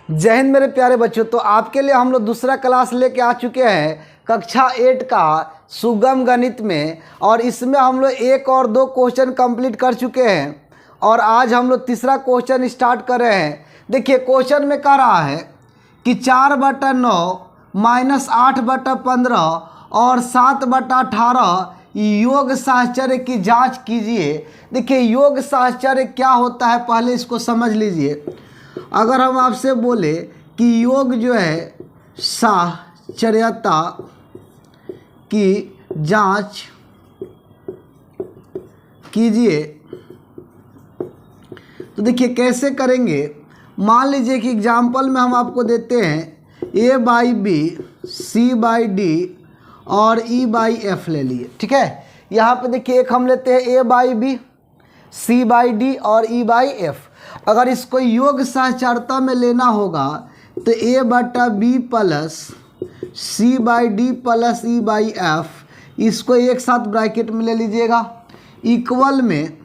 जय हिंद मेरे प्यारे बच्चों। तो आपके लिए हम लोग दूसरा क्लास लेके आ चुके हैं कक्षा 8 का सुगम गणित में, और इसमें हम लोग 1 और 2 क्वेश्चन कंप्लीट कर चुके हैं और आज हम लोग तीसरा क्वेश्चन स्टार्ट कर रहे हैं। देखिए क्वेश्चन में कह रहा है कि 4/9 माइनस 8/15 और 7/18 योग साहचर्य की जांच कीजिए। देखिए योग साहचर्य क्या होता है पहले इसको समझ लीजिए। अगर हम आपसे बोले कि योग जो है साहचर्यता की जांच कीजिए तो देखिए कैसे करेंगे। मान लीजिए कि एग्जाम्पल में हम आपको देते हैं a/b c/d और e/f ले लिए, ठीक है। यहाँ पे देखिए एक हम लेते हैं a/b c/d और e/f। अगर इसको योग साहचर्यता में लेना होगा तो a/b plus c/d plus e/f, इसको एक साथ ब्रैकेट में ले लीजिएगा, इक्वल में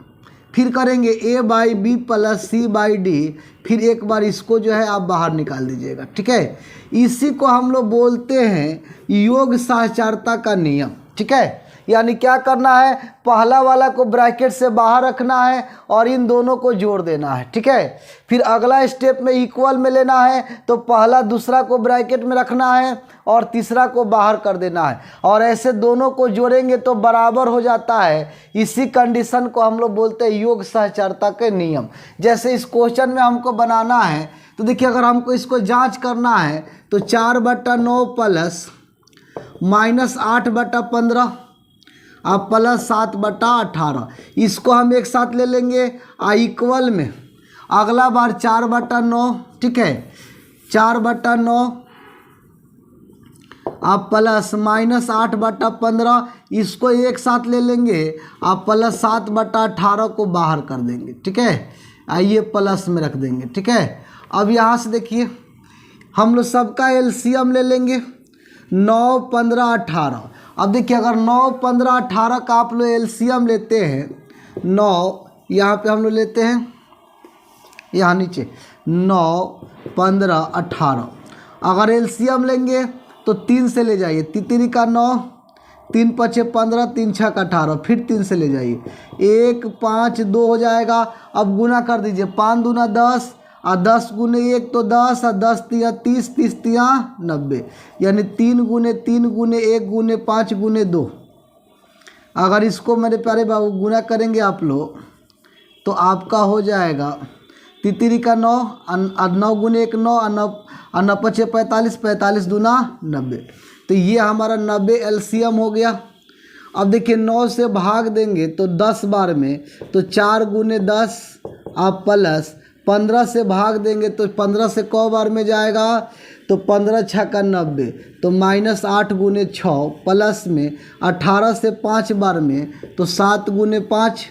फिर करेंगे a/b प्लस c/d, फिर एक बार इसको जो है आप बाहर निकाल दीजिएगा, ठीक है। इसी को हम लोग बोलते हैं योग साहचर्यता का नियम, ठीक है। यानी क्या करना है, पहला वाला को ब्रैकेट से बाहर रखना है और इन दोनों को जोड़ देना है, ठीक है। फिर अगला स्टेप में इक्वल में लेना है तो पहला दूसरा को ब्रैकेट में रखना है और तीसरा को बाहर कर देना है, और ऐसे दोनों को जोड़ेंगे तो बराबर हो जाता है। इसी कंडीशन को हम लोग बोलते हैं योग साहचर्यता के नियम। जैसे इस क्वेश्चन में हमको बनाना है तो देखिए अगर हमको इसको जांच करना है तो 4/9 प्लस माइनस 8/15 अब प्लस 7/18, इसको हम एक साथ ले लेंगे इक्वल में। अगला बार 4/9, ठीक है, 4/9 अब प्लस माइनस 8/15, इसको एक साथ ले लेंगे, आप प्लस 7/18 को बाहर कर देंगे, ठीक है। आइए प्लस में रख देंगे, ठीक है। अब यहाँ से देखिए हम लोग सबका एलसीएम ले लेंगे, 9, 15, 18। अब देखिए अगर 9, 15, 18 का आप लोग एलसीएम लेते हैं, 9 यहाँ पे हम लोग लेते हैं, यहाँ नीचे 9, 15, 18। अगर एलसीएम लेंगे तो 3 से ले जाइए, 3 का 9, 3 5 15, 3 6 का 18, फिर 3 से ले जाइए, 1 5 2 हो जाएगा। अब गुना कर दीजिए, 5 दूना 10 और 10 गुने 1 तो 10 और 10 तिया 30, 30 तिया 90, यानी 3 गुने 3 गुने 1 गुने 5 गुने 2। अगर इसको मेरे प्यारे बाबू गुना करेंगे आप लोग तो आपका हो जाएगा 3 का 9 और 9 गुने 1 9 और 9 5 45, 45 दूना 90। तो ये हमारा 90 एलसीएम हो गया। अब देखिए 9 से भाग देंगे तो 10 बार में, तो 4 गुने 10 आप प्लस 15 से भाग देंगे तो 15 से क बार में जाएगा, तो 15 6 का 90, तो माइनस 8 गुने 6 प्लस में 18 से 5 बार में, तो 7 गुने 5।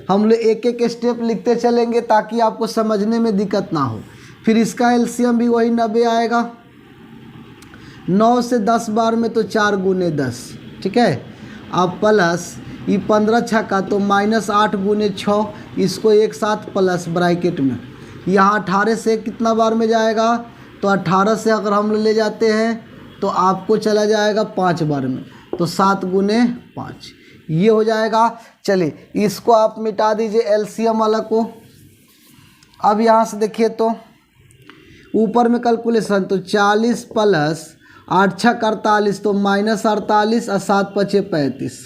हम लोग एक एक स्टेप लिखते चलेंगे ताकि आपको समझने में दिक्कत ना हो। फिर इसका एलसीएम भी वही 90 आएगा, 9 से 10 बार में तो 4 गुने 10, ठीक है। अब प्लस ये 15 6 का तो माइनस 8 गुने 6, इसको एक साथ प्लस ब्रैकेट में। यहाँ 18 से कितना बार में जाएगा, तो 18 से अगर हम लोग ले जाते हैं तो आपको चला जाएगा 5 बार में, तो 7 गुने 5 ये हो जाएगा। चलिए इसको आप मिटा दीजिए एलसीएम वाला को। अब यहाँ से देखिए तो ऊपर में कैलकुलेशन, तो 40 प्लस 8 6 48, तो माइनस 48 और 7 5 35,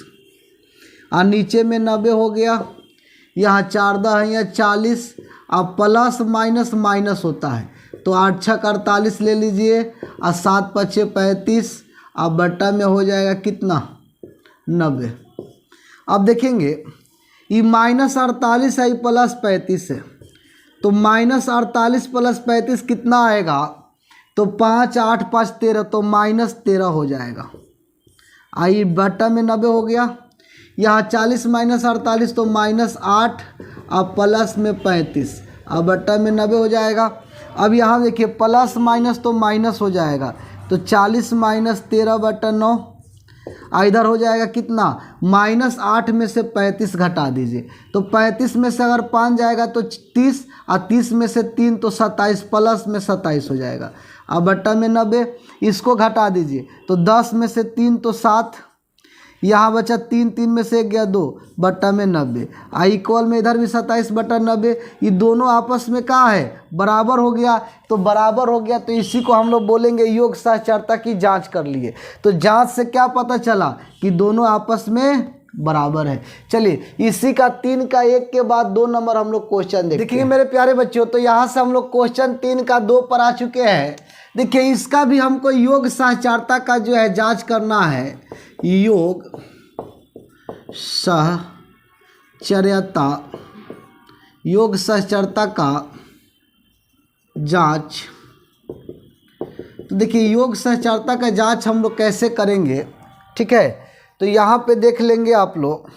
और नीचे में 90 हो गया। यहाँ 4 10 है या 40, अब प्लस माइनस माइनस होता है, तो 8 6 48 ले लीजिए और 7 5 35, अब बट्टा में हो जाएगा कितना 90। अब देखेंगे ये माइनस 48 है, प्लस 35 है, तो माइनस 48 प्लस 35 कितना आएगा, तो 5 8 5 13, तो माइनस 13 हो जाएगा। आइए बट्टा में 90 हो गया। यहाँ 40 माइनस 48 तो माइनस 8 अब प्लस में 35, अब बट्टा में 90 हो जाएगा। अब यहाँ देखिए प्लस माइनस तो माइनस हो जाएगा, तो 40 माइनस 13/9। इधर हो जाएगा कितना, -8 में से 35 घटा दीजिए, तो 35 में से अगर 5 जाएगा तो 30, और 30 में से 3 तो 27, प्लस में 27 हो जाएगा। अब बट्टा में 90, इसको घटा दीजिए तो 10 में से 3 तो 7, यहाँ बचा 3, 3 में से 1 गया 2, बट्टा में 90, इक्वल में इधर भी 27/90, ये दोनों आपस में क्या है, बराबर हो गया। तो बराबर हो गया तो इसी को हम लोग बोलेंगे योग सहचरता की जांच कर लिए। तो जांच से क्या पता चला कि दोनों आपस में बराबर है। चलिए इसी का 3 का 1 के बाद 2 नंबर हम लोग क्वेश्चन देखेंगे मेरे प्यारे बच्चों। तो यहाँ से हम लोग क्वेश्चन 3 का 2 पर आ चुके हैं। देखिए इसका भी हमको योग सहचरता का जो है जांच करना है। योग सहचर्यता, योग सहचरता का जांच। तो देखिए योग सहचरता का जांच हम लोग कैसे करेंगे, ठीक है। तो यहाँ पे देख लेंगे आप लोग,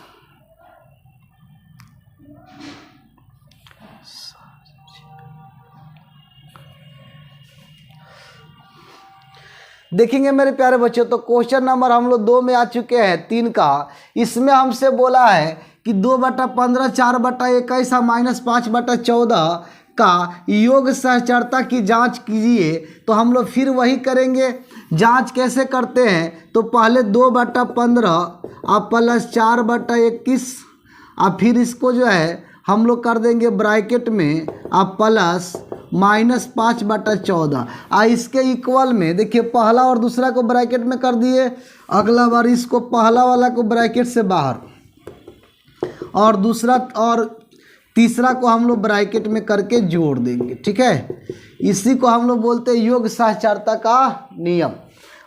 देखेंगे मेरे प्यारे बच्चों। तो क्वेश्चन नंबर हम लोग 2 में आ चुके हैं 3 का। इसमें हमसे बोला है कि 2/15, 4/21 -5/14 का योग सहचरता की जांच कीजिए। तो हम लोग फिर वही करेंगे। जांच कैसे करते हैं, तो पहले 2/15 और प्लस 4/21 और फिर इसको जो है हम लोग कर देंगे ब्रैकेट में और प्लस -5/14 और इसके इक्वल में देखिए पहला और दूसरा को ब्रैकेट में कर दिए। अगला बार इसको पहला वाला को ब्रैकेट से बाहर और दूसरा और तीसरा को हम लोग ब्रैकेट में करके जोड़ देंगे, ठीक है। इसी को हम लोग बोलते हैं योग सहचरता का नियम।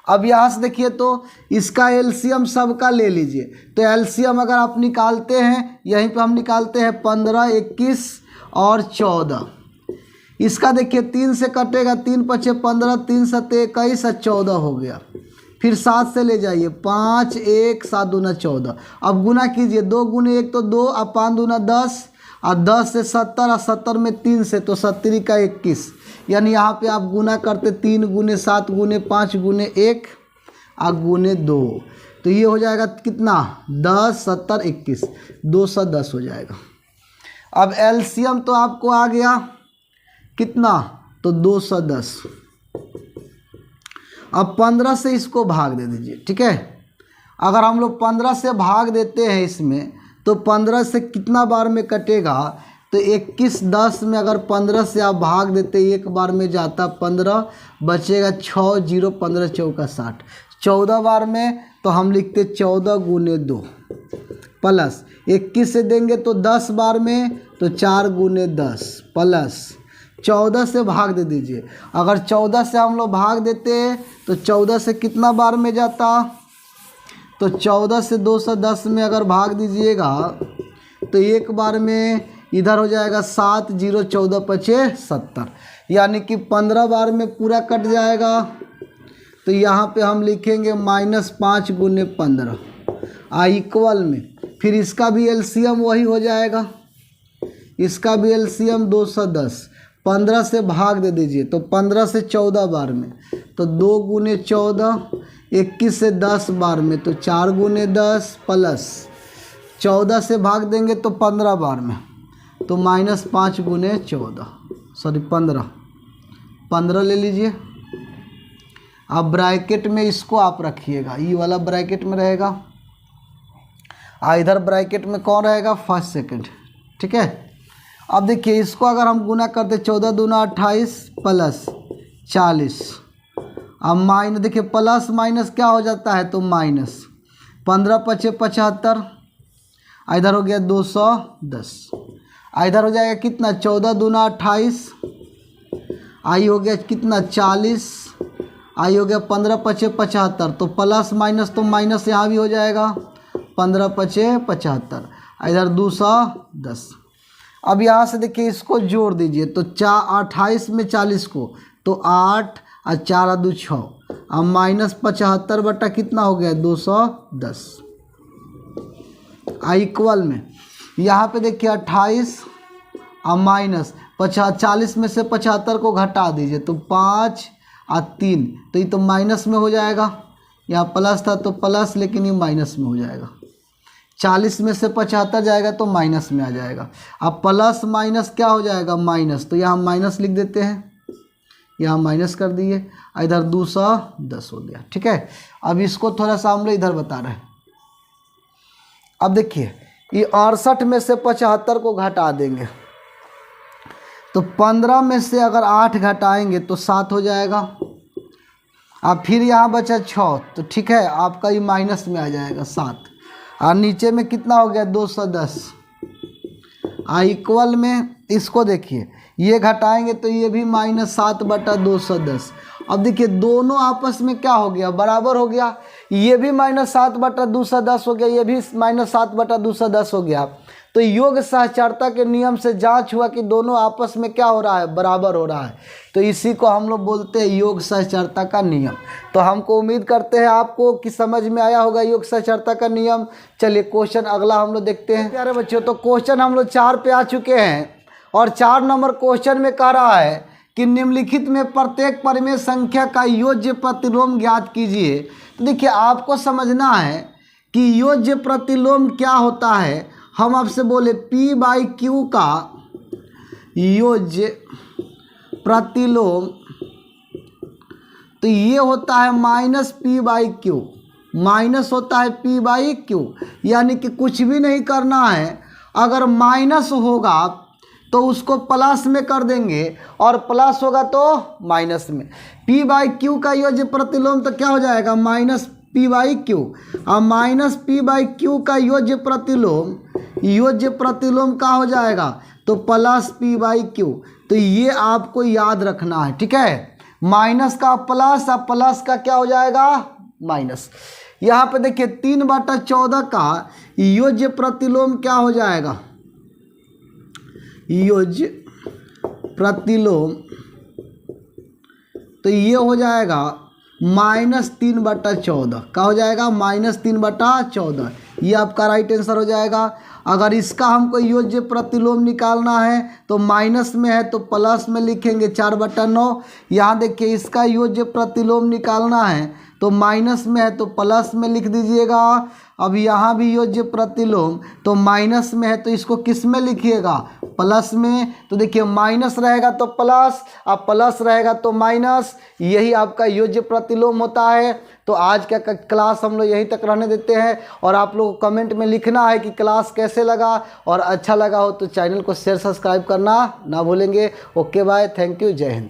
अब यहाँ से देखिए तो इसका एलसीएम सबका ले लीजिए। तो एलसीएम अगर आप निकालते हैं, यहीं पे हम निकालते हैं 15, 21 और 14। इसका देखिए 3 से कटेगा, 3 × 5 = 15, 3 × 7 = 21 और 14 हो गया। फिर 7 से ले जाइए, 5, 1, 7 दूना 14। अब गुना कीजिए, 2 × 1 तो 2 और 5 दूना 10 और 10 से 70 और 70 में 3 से तो 70 का 21। यानी यहाँ पे आप गुना करते 3 × 7 × 5 × 1 और × 2। तो ये हो जाएगा कितना, 10, 70, 21, 210 हो जाएगा। अब एलसीएम तो आपको आ गया कितना, तो 210। अब 15 से इसको भाग दे दीजिए, ठीक है। अगर हम लोग 15 से भाग देते हैं इसमें, तो 15 से कितना बार में कटेगा, तो 21, 10 में अगर 15 से आप भाग देते एक बार में जाता 15, बचेगा 6, 0, 15 चौका 60। 14 बार में तो हम लिखते 14 × 2 प्लस 21 से देंगे तो 10 बार में तो 4 × 10 प्लस 14 से भाग दे दीजिए। अगर 14 से हम लोग भाग देते तो 14 से कितना बार में जाता, तो 14 से 210 में अगर भाग दीजिएगा तो एक बार में इधर हो जाएगा 7, 0, 14, 5, 70। यानी कि 15 बार में पूरा कट जाएगा। तो यहाँ पे हम लिखेंगे -5 × 15 इक्वल में, फिर इसका भी एलसीएम वही हो जाएगा। इसका भी एलसीएम 210। 15 से भाग दे दीजिए तो 15 से 14 बार में तो 2 × 14, 21 से 10 बार में तो 4 × 10 प्लस 14 से भाग देंगे तो 15 बार में तो -5 × 14, सॉरी 15 ले लीजिए। अब ब्रैकेट में इसको आप रखिएगा, ये वाला ब्रैकेट में रहेगा, इधर ब्रैकेट में कौन रहेगा, फर्स्ट सेकंड, ठीक है। अब देखिए इसको अगर हम गुना करते 14 दूना 28 प्लस 40। अब माइनस देखिए प्लस माइनस क्या हो जाता है, तो माइनस 15 × 5 = 75। इधर हो गया 210। इधर हो जाएगा कितना, 14 दूना 28, आई हो गया कितना 40, आई हो गया 15 × 5 = 75। तो प्लस माइनस तो माइनस यहाँ भी हो जाएगा, 15 × 5 = 75, इधर 210। अब यहाँ से देखिए इसको जोड़ दीजिए तो 28 में 40 को तो 8 और 4 और 2 6। अब -75 बटा कितना हो गया, 210 इक्वल में यहाँ पे देखिए 28 और माइनस 40 में से 75 को घटा दीजिए तो 5 और 3, तो ये तो माइनस में हो जाएगा। यहाँ प्लस था तो प्लस, लेकिन ये माइनस में हो जाएगा। 40 में से 75 जाएगा तो माइनस में आ जाएगा। अब प्लस माइनस क्या हो जाएगा, माइनस, तो यहाँ माइनस लिख देते हैं, यहाँ माइनस कर दिए, इधर 210 हो गया। ठीक है, अब इसको थोड़ा सा हम लोग इधर बता रहे हैं। अब देखिए ये 68 में से 75 को घटा देंगे तो 15 में से अगर 8 घटाएंगे तो 7 हो जाएगा। अब फिर यहाँ बचा 6, तो ठीक है आपका ये माइनस में आ जाएगा 7, और नीचे में कितना हो गया 210। इक्वल में इसको देखिए, ये घटाएंगे तो ये भी -7/210। अब देखिए दोनों आपस में क्या हो गया, बराबर हो गया। ये भी -7/210 हो गया, ये भी -7/210 हो गया। तो योग सहचरता के नियम से जांच हुआ कि दोनों आपस में क्या हो रहा है, बराबर हो रहा है। तो इसी को हम लोग बोलते हैं योग सहचरता का नियम। तो हमको उम्मीद करते हैं आपको कि समझ में आया होगा योग सहचरता का नियम। चलिए क्वेश्चन अगला हम लोग देखते हैं प्यारे बच्चों। तो क्वेश्चन हम लोग 4 पे आ चुके हैं, और 4 नंबर क्वेश्चन में कह रहा है कि निम्नलिखित में प्रत्येक परिमेय संख्या का योज्य प्रतिलोम ज्ञात कीजिए। तो देखिए आपको समझना है कि योज्य प्रतिलोम क्या होता है। हम आपसे बोले P/Q का योज्य प्रतिलोम, तो ये होता है -P/Q, माइनस होता है P/Q, यानी कि कुछ भी नहीं करना है। अगर माइनस होगा तो उसको प्लस में कर देंगे, और प्लस होगा तो माइनस में। P/Q का योज्य प्रतिलोम तो क्या हो जाएगा, -P/Q। अब -P/Q का योज्य प्रतिलोम का हो जाएगा तो +P/Q। तो ये आपको याद रखना है। ठीक है, माइनस का प्लस, अब प्लस का क्या हो जाएगा, माइनस। यहाँ पे देखिए 3/14 का योज्य प्रतिलोम क्या हो जाएगा, योज्य प्रतिलोम, तो ये हो जाएगा -3/14। क्या हो जाएगा, -3/14। ये आपका राइट आंसर हो जाएगा। अगर इसका हमको योज्य प्रतिलोम निकालना है तो माइनस में है तो प्लस में लिखेंगे 4/9। यहाँ देखिए इसका योज्य प्रतिलोम निकालना है तो माइनस में है तो प्लस में लिख दीजिएगा। अब यहाँ भी योज्य प्रतिलोम तो माइनस में है तो इसको किस में लिखिएगा, प्लस में। तो देखिए माइनस रहेगा तो प्लस, अब प्लस रहेगा तो माइनस, यही आपका योज्य प्रतिलोम होता है। तो आज का क्लास हम लोग यहीं तक रहने देते हैं, और आप लोग को कमेंट में लिखना है कि क्लास कैसे लगा, और अच्छा लगा हो तो चैनल को शेयर सब्सक्राइब करना ना भूलेंगे। ओके बाय, थैंक यू, जय हिंद।